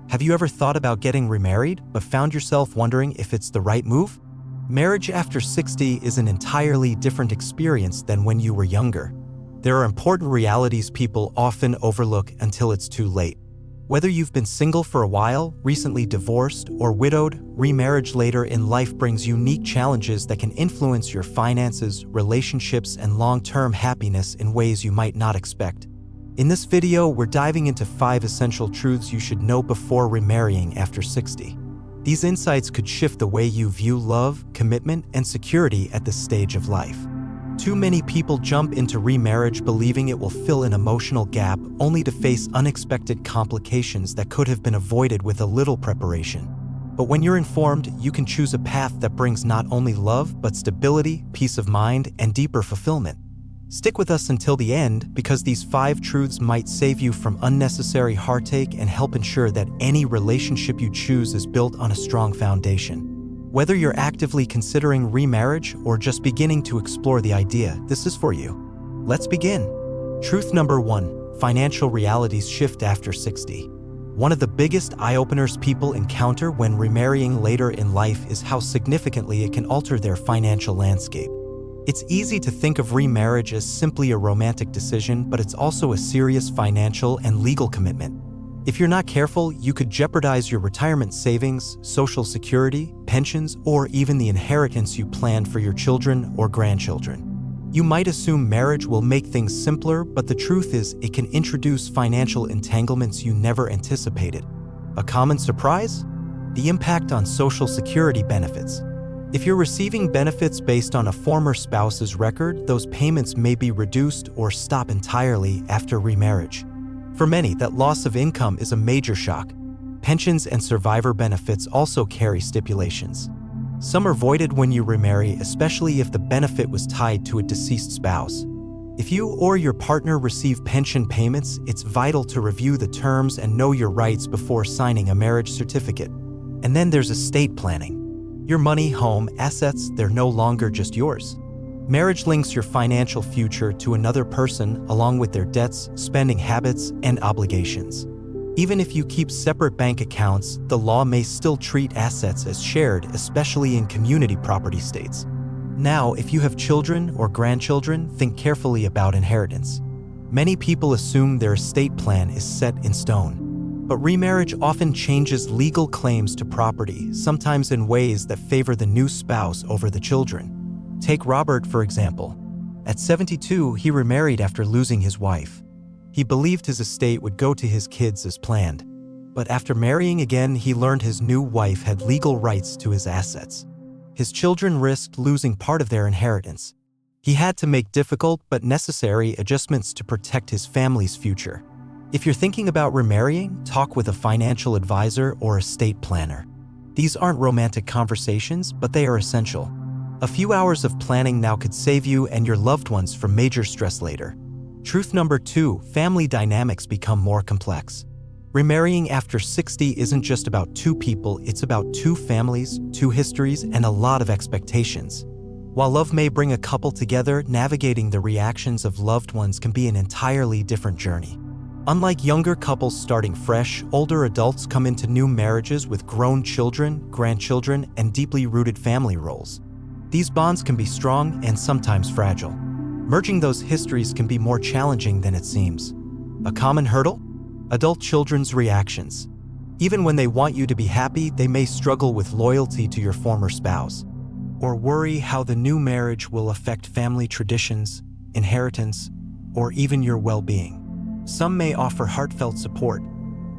Have you ever thought about getting remarried, but found yourself wondering if it's the right move? Marriage after 60 is an entirely different experience than when you were younger. There are important realities people often overlook until it's too late. Whether you've been single for a while, recently divorced, or widowed, remarriage later in life brings unique challenges that can influence your finances, relationships, and long-term happiness in ways you might not expect. In this video, we're diving into 5 essential truths you should know before remarrying after 60. These insights could shift the way you view love, commitment, and security at this stage of life. Too many people jump into remarriage believing it will fill an emotional gap, only to face unexpected complications that could have been avoided with a little preparation. But when you're informed, you can choose a path that brings not only love, but stability, peace of mind, and deeper fulfillment. Stick with us until the end, because these 5 truths might save you from unnecessary heartache and help ensure that any relationship you choose is built on a strong foundation. Whether you're actively considering remarriage or just beginning to explore the idea, this is for you. Let's begin. Truth number 1: financial realities shift after 60. One of the biggest eye-openers people encounter when remarrying later in life is how significantly it can alter their financial landscape. It's easy to think of remarriage as simply a romantic decision, but it's also a serious financial and legal commitment. If you're not careful, you could jeopardize your retirement savings, social security, pensions, or even the inheritance you planned for your children or grandchildren. You might assume marriage will make things simpler, but the truth is it can introduce financial entanglements you never anticipated. A common surprise? The impact on social security benefits. If you're receiving benefits based on a former spouse's record, those payments may be reduced or stop entirely after remarriage. For many, that loss of income is a major shock. Pensions and survivor benefits also carry stipulations. Some are voided when you remarry, especially if the benefit was tied to a deceased spouse. If you or your partner receive pension payments, it's vital to review the terms and know your rights before signing a marriage certificate. And then there's estate planning. Your money, home, assets, they're no longer just yours. Marriage links your financial future to another person, along with their debts, spending habits, and obligations. Even if you keep separate bank accounts, the law may still treat assets as shared, especially in community property states. Now, if you have children or grandchildren, think carefully about inheritance. Many people assume their estate plan is set in stone. But remarriage often changes legal claims to property, sometimes in ways that favor the new spouse over the children. Take Robert, for example. At 72, he remarried after losing his wife. He believed his estate would go to his kids as planned. But after marrying again, he learned his new wife had legal rights to his assets. His children risked losing part of their inheritance. He had to make difficult but necessary adjustments to protect his family's future. If you're thinking about remarrying, talk with a financial advisor or estate planner. These aren't romantic conversations, but they are essential. A few hours of planning now could save you and your loved ones from major stress later. Truth number 2: family dynamics become more complex. Remarrying after 60 isn't just about 2 people, it's about 2 families, 2 histories, and a lot of expectations. While love may bring a couple together, navigating the reactions of loved ones can be an entirely different journey. Unlike younger couples starting fresh, older adults come into new marriages with grown children, grandchildren, and deeply rooted family roles. These bonds can be strong and sometimes fragile. Merging those histories can be more challenging than it seems. A common hurdle? Adult children's reactions. Even when they want you to be happy, they may struggle with loyalty to your former spouse, or worry how the new marriage will affect family traditions, inheritance, or even your well-being. Some may offer heartfelt support,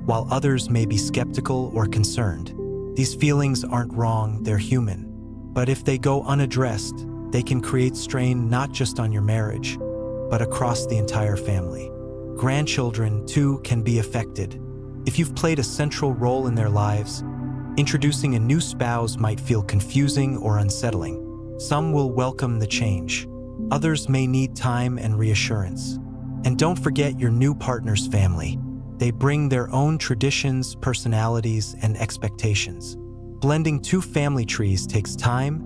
while others may be skeptical or concerned. These feelings aren't wrong, they're human. But if they go unaddressed, they can create strain not just on your marriage, but across the entire family. Grandchildren, too, can be affected. If you've played a central role in their lives, introducing a new spouse might feel confusing or unsettling. Some will welcome the change. Others may need time and reassurance. And don't forget your new partner's family. They bring their own traditions, personalities, and expectations. Blending 2 family trees takes time,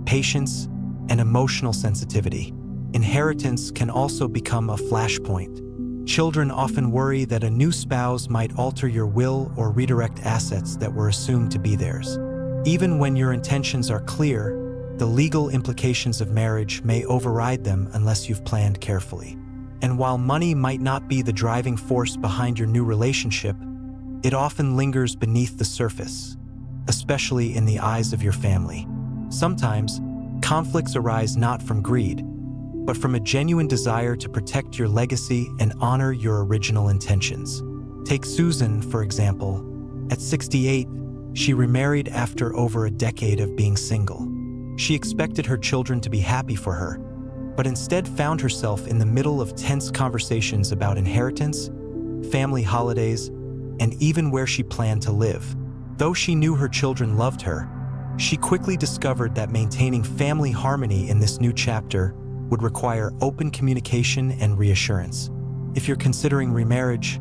patience, and emotional sensitivity. Inheritance can also become a flashpoint. Children often worry that a new spouse might alter your will or redirect assets that were assumed to be theirs. Even when your intentions are clear, the legal implications of marriage may override them unless you've planned carefully. And while money might not be the driving force behind your new relationship, it often lingers beneath the surface, especially in the eyes of your family. Sometimes, conflicts arise not from greed, but from a genuine desire to protect your legacy and honor your original intentions. Take Susan, for example. At 68, she remarried after over a decade of being single. She expected her children to be happy for her, but instead found herself in the middle of tense conversations about inheritance, family holidays, and even where she planned to live. Though she knew her children loved her, she quickly discovered that maintaining family harmony in this new chapter would require open communication and reassurance. If you're considering remarriage,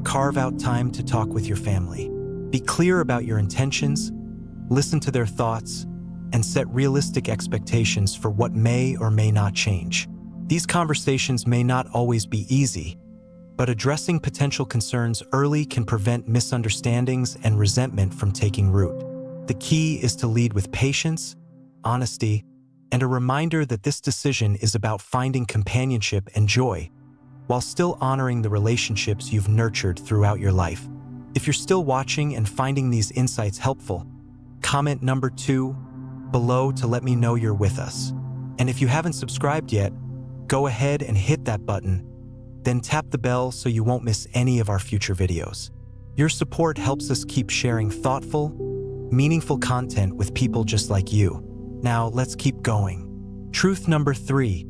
carve out time to talk with your family. Be clear about your intentions, listen to their thoughts, and set realistic expectations for what may or may not change. These conversations may not always be easy, but addressing potential concerns early can prevent misunderstandings and resentment from taking root. The key is to lead with patience, honesty, and a reminder that this decision is about finding companionship and joy, while still honoring the relationships you've nurtured throughout your life. If you're still watching and finding these insights helpful, comment number 2 below to let me know you're with us. And if you haven't subscribed yet, go ahead and hit that button, then tap the bell so you won't miss any of our future videos. Your support helps us keep sharing thoughtful, meaningful content with people just like you. Now, let's keep going. Truth number 3.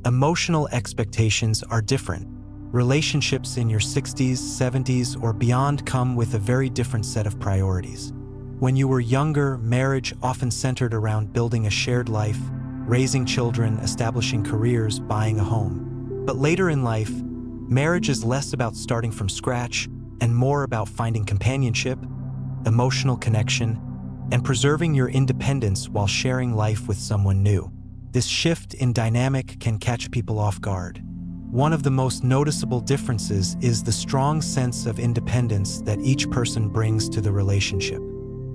Emotional expectations are different. Relationships in your 60s, 70s, or beyond come with a very different set of priorities. When you were younger, marriage often centered around building a shared life, raising children, establishing careers, buying a home. But later in life, marriage is less about starting from scratch and more about finding companionship, emotional connection, and preserving your independence while sharing life with someone new. This shift in dynamic can catch people off guard. One of the most noticeable differences is the strong sense of independence that each person brings to the relationship.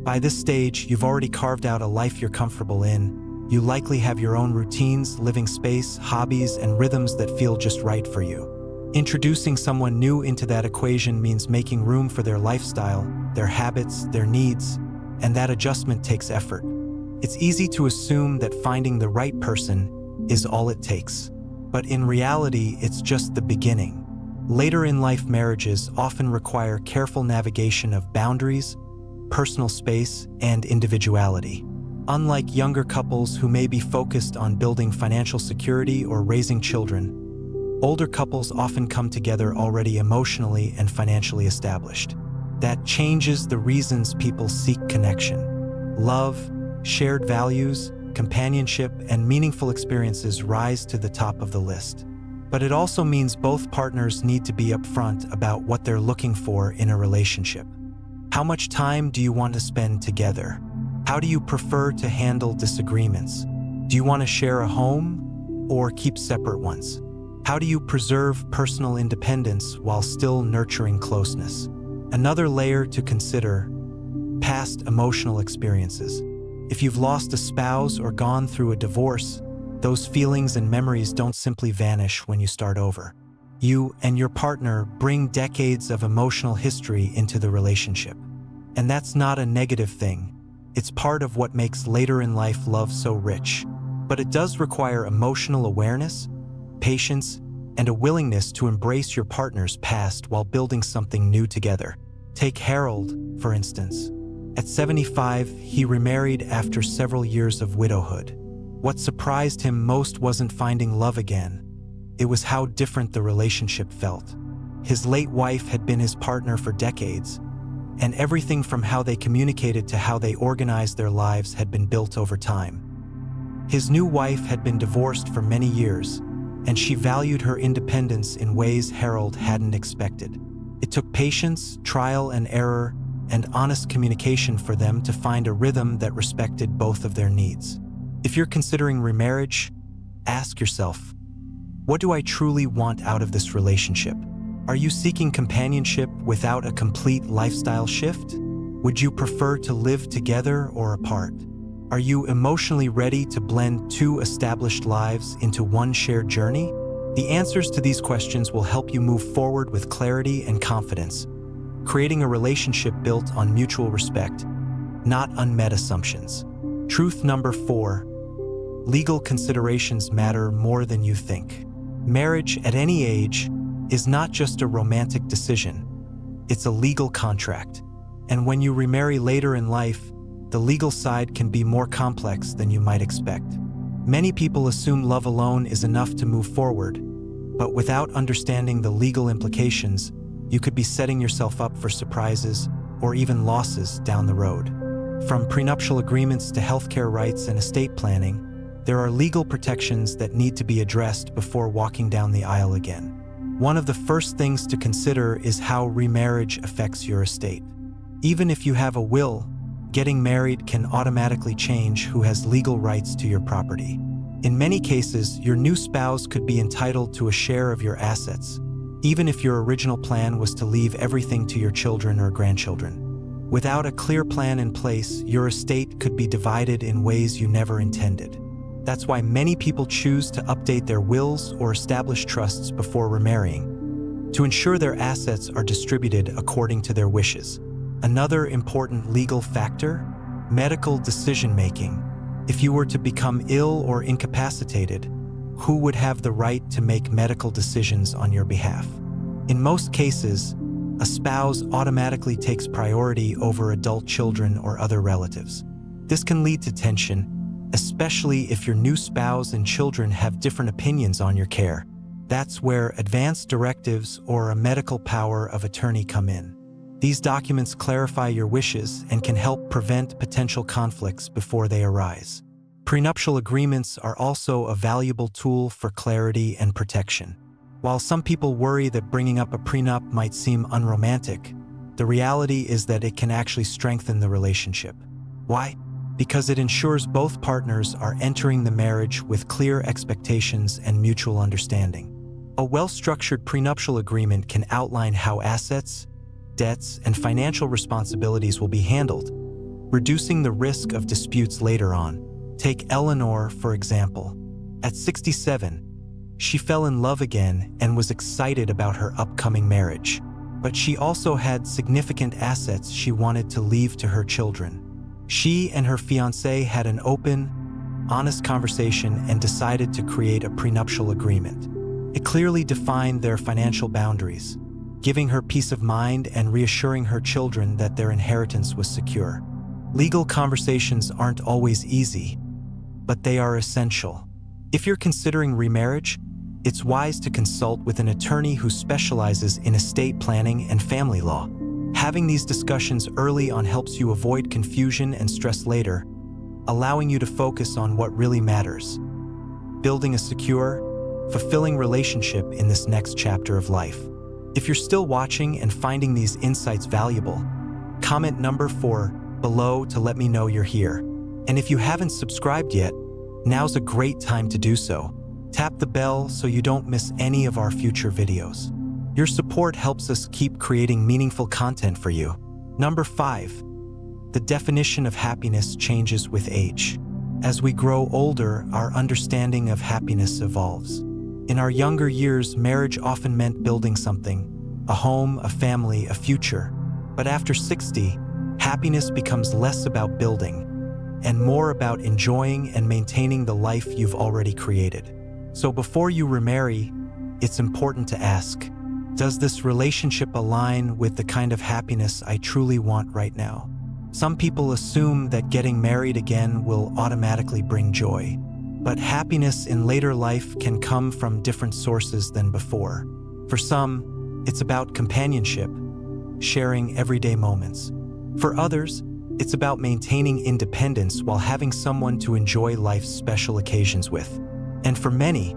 By this stage, you've already carved out a life you're comfortable in. You likely have your own routines, living space, hobbies, and rhythms that feel just right for you. Introducing someone new into that equation means making room for their lifestyle, their habits, their needs, and that adjustment takes effort. It's easy to assume that finding the right person is all it takes. But in reality, it's just the beginning. Later in life, marriages often require careful navigation of boundaries, personal space, and individuality. Unlike younger couples who may be focused on building financial security or raising children, older couples often come together already emotionally and financially established. That changes the reasons people seek connection. Love, shared values, companionship, and meaningful experiences rise to the top of the list. But it also means both partners need to be upfront about what they're looking for in a relationship. How much time do you want to spend together? How do you prefer to handle disagreements? Do you want to share a home or keep separate ones? How do you preserve personal independence while still nurturing closeness? Another layer to consider: past emotional experiences. If you've lost a spouse or gone through a divorce, those feelings and memories don't simply vanish when you start over. You and your partner bring decades of emotional history into the relationship. And that's not a negative thing. It's part of what makes later in life love so rich. But it does require emotional awareness, patience, and a willingness to embrace your partner's past while building something new together. Take Harold, for instance. At 75, he remarried after several years of widowhood. What surprised him most wasn't finding love again. It was how different the relationship felt. His late wife had been his partner for decades, and everything from how they communicated to how they organized their lives had been built over time. His new wife had been divorced for many years, and she valued her independence in ways Harold hadn't expected. It took patience, trial and error, and honest communication for them to find a rhythm that respected both of their needs. If you're considering remarriage, ask yourself, what do I truly want out of this relationship? Are you seeking companionship without a complete lifestyle shift? Would you prefer to live together or apart? Are you emotionally ready to blend two established lives into one shared journey? The answers to these questions will help you move forward with clarity and confidence, creating a relationship built on mutual respect, not unmet assumptions. Truth number 4. Legal considerations matter more than you think. Marriage at any age is not just a romantic decision. It's a legal contract. And when you remarry later in life, the legal side can be more complex than you might expect. Many people assume love alone is enough to move forward, but without understanding the legal implications, you could be setting yourself up for surprises or even losses down the road. From prenuptial agreements to healthcare rights and estate planning, there are legal protections that need to be addressed before walking down the aisle again. One of the first things to consider is how remarriage affects your estate. Even if you have a will, getting married can automatically change who has legal rights to your property. In many cases, your new spouse could be entitled to a share of your assets, even if your original plan was to leave everything to your children or grandchildren. Without a clear plan in place, your estate could be divided in ways you never intended. That's why many people choose to update their wills or establish trusts before remarrying, to ensure their assets are distributed according to their wishes. Another important legal factor: medical decision-making. If you were to become ill or incapacitated, who would have the right to make medical decisions on your behalf? In most cases, a spouse automatically takes priority over adult children or other relatives. This can lead to tension, especially if your new spouse and children have different opinions on your care. That's where advance directives or a medical power of attorney come in. These documents clarify your wishes and can help prevent potential conflicts before they arise. Prenuptial agreements are also a valuable tool for clarity and protection. While some people worry that bringing up a prenup might seem unromantic, the reality is that it can actually strengthen the relationship. Why? Because it ensures both partners are entering the marriage with clear expectations and mutual understanding. A well-structured prenuptial agreement can outline how assets, debts, and financial responsibilities will be handled, reducing the risk of disputes later on. Take Eleanor, for example. At 67, she fell in love again and was excited about her upcoming marriage. But she also had significant assets she wanted to leave to her children. She and her fiancé had an open, honest conversation and decided to create a prenuptial agreement. It clearly defined their financial boundaries, giving her peace of mind and reassuring her children that their inheritance was secure. Legal conversations aren't always easy, but they are essential. If you're considering remarriage, it's wise to consult with an attorney who specializes in estate planning and family law. Having these discussions early on helps you avoid confusion and stress later, allowing you to focus on what really matters: building a secure, fulfilling relationship in this next chapter of life. If you're still watching and finding these insights valuable, comment number 4 below to let me know you're here. And if you haven't subscribed yet, now's a great time to do so. Tap the bell so you don't miss any of our future videos. Your support helps us keep creating meaningful content for you. Number 5. The definition of happiness changes with age. As we grow older, our understanding of happiness evolves. In our younger years, marriage often meant building something: a home, a family, a future. But after 60, happiness becomes less about building and more about enjoying and maintaining the life you've already created. So before you remarry, it's important to ask, does this relationship align with the kind of happiness I truly want right now? Some people assume that getting married again will automatically bring joy, but happiness in later life can come from different sources than before. For some, it's about companionship, sharing everyday moments. For others, it's about maintaining independence while having someone to enjoy life's special occasions with. And for many,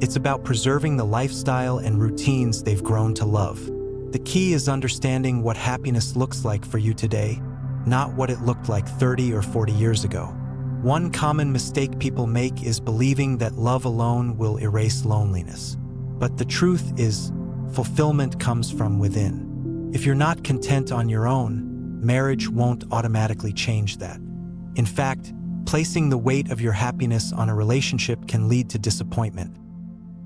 it's about preserving the lifestyle and routines they've grown to love. The key is understanding what happiness looks like for you today, not what it looked like 30 or 40 years ago. One common mistake people make is believing that love alone will erase loneliness. But the truth is, Fulfillment comes from within. If you're not content on your own, marriage won't automatically change that. In fact, placing the weight of your happiness on a relationship can lead to disappointment,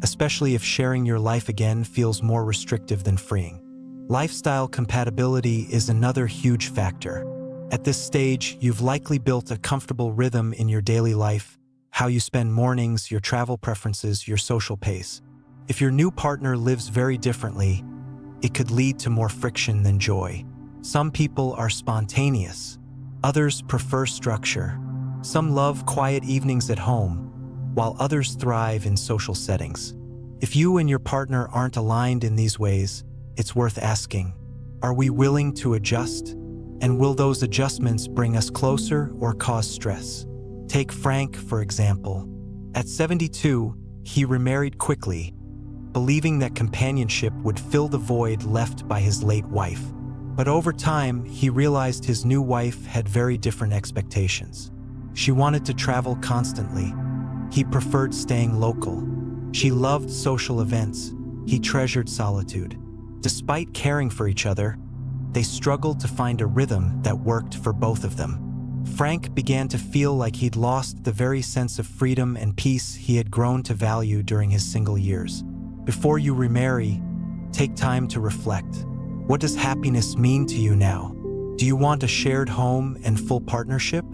especially if sharing your life again feels more restrictive than freeing. Lifestyle compatibility is another huge factor. At this stage, you've likely built a comfortable rhythm in your daily life, how you spend mornings, your travel preferences, your social pace. If your new partner lives very differently, it could lead to more friction than joy. Some people are spontaneous. Others prefer structure. Some love quiet evenings at home, while others thrive in social settings. If you and your partner aren't aligned in these ways, it's worth asking, are we willing to adjust? And will those adjustments bring us closer or cause stress? Take Frank, for example. At 72, he remarried quickly, believing that companionship would fill the void left by his late wife. But over time, he realized his new wife had very different expectations. She wanted to travel constantly. He preferred staying local. She loved social events. He treasured solitude. Despite caring for each other, they struggled to find a rhythm that worked for both of them. Frank began to feel like he'd lost the very sense of freedom and peace he had grown to value during his single years. Before you remarry, take time to reflect. What does happiness mean to you now? Do you want a shared home and full partnership?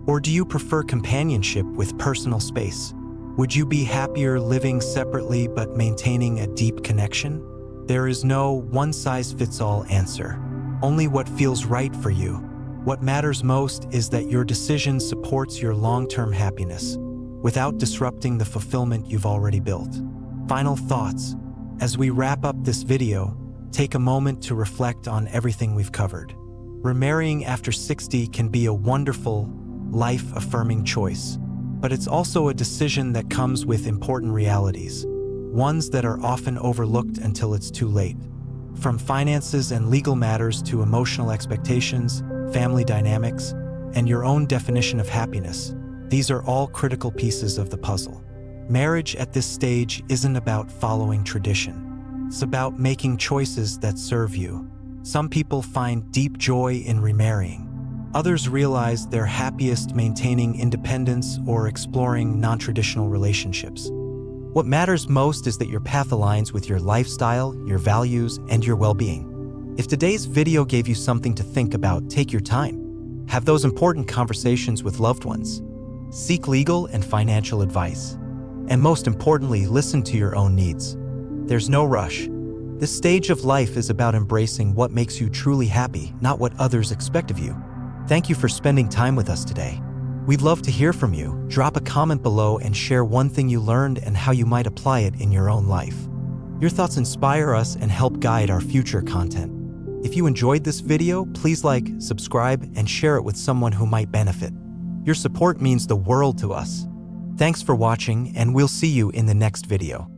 Or do you prefer companionship with personal space? Would you be happier living separately but maintaining a deep connection? There is no one-size-fits-all answer. Only what feels right for you. What matters most is that your decision supports your long-term happiness, without disrupting the fulfillment you've already built. Final thoughts. As we wrap up this video, take a moment to reflect on everything we've covered. Remarrying after 60 can be a wonderful, life-affirming choice, but it's also a decision that comes with important realities, ones that are often overlooked until it's too late. From finances and legal matters to emotional expectations, family dynamics, and your own definition of happiness, these are all critical pieces of the puzzle. Marriage at this stage isn't about following tradition. It's about making choices that serve you. Some people find deep joy in remarrying. Others realize they're happiest maintaining independence or exploring non-traditional relationships. What matters most is that your path aligns with your lifestyle, your values, and your well-being. If today's video gave you something to think about, take your time. Have those important conversations with loved ones. Seek legal and financial advice. And most importantly, listen to your own needs. There's no rush. This stage of life is about embracing what makes you truly happy, not what others expect of you. Thank you for spending time with us today. We'd love to hear from you. Drop a comment below and share one thing you learned and how you might apply it in your own life. Your thoughts inspire us and help guide our future content. If you enjoyed this video, please like, subscribe, and share it with someone who might benefit. Your support means the world to us. Thanks for watching, and we'll see you in the next video.